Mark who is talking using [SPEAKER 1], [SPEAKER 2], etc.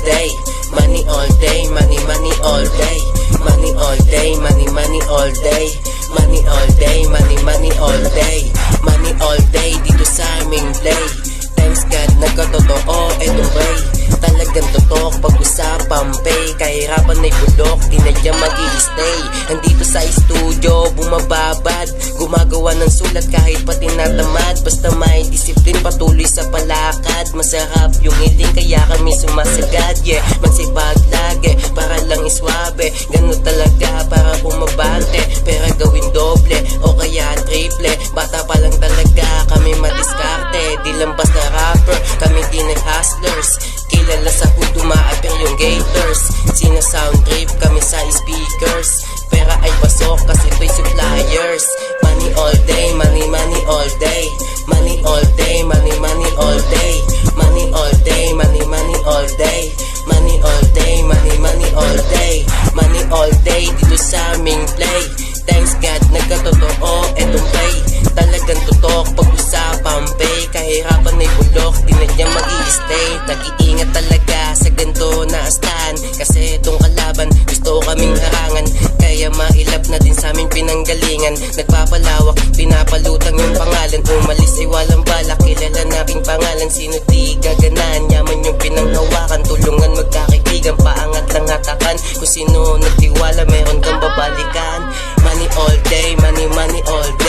[SPEAKER 1] day. Money all day, money, money all day. Money all day, money, money all day. Money all day, money, money all day. Money all day dito sa aming play. Thanks God, nagkatotoo, etong way. Talagang totok, pag-usapang pay. Kahirapan ay bulok, di na dyan mag-i-stay. Nandito sa studio, bumababad. Gumagawa ng sulat kahit pa tinatamad. Basta may disiplin, patuloy sa palakad. Masarap yung hiling, kaya kami sumasagad. Yeah, magsipag lagi, para lang iswabe. Ganun talaga, para bumabante. Pera gawin doble, o kaya triple. Bata pa lang talaga, kami madiskarte. Di lang basta rapper, kami din ay hustlers. Kilala sa hood, umaapir yung gators. Sina-sound trip kami sa speakers. Pera ay pasok kasi ito'y suppliers. Money all day, money, money all day. Money all day, money, money all day. Money all day, money, money all day. Money all day, money, money all day. Money all day dito sa aming play. Thanks God, nagkatotoo, etong play. Talagang tutok, pag-usapang pay. Kahirapan ay bulok, di na niya mag-i-stay. Nag-iingat talaga sa ganito na astaan. Kasi itong kalaban, gusto kaming harangan. Kaya mailap na din sa aming pinanggalingan. Nagpapalawak, pinapalutang yung pangalan. Umalis ay walang balak, kilala na aking pangalan. Sino di gaganaan, yaman yung pinanghawakan. Tulungan magkakaibigan, paangat lang hatakan. Kung sino nagtiwala, meron kang babalikan. Money all day, money, money all day.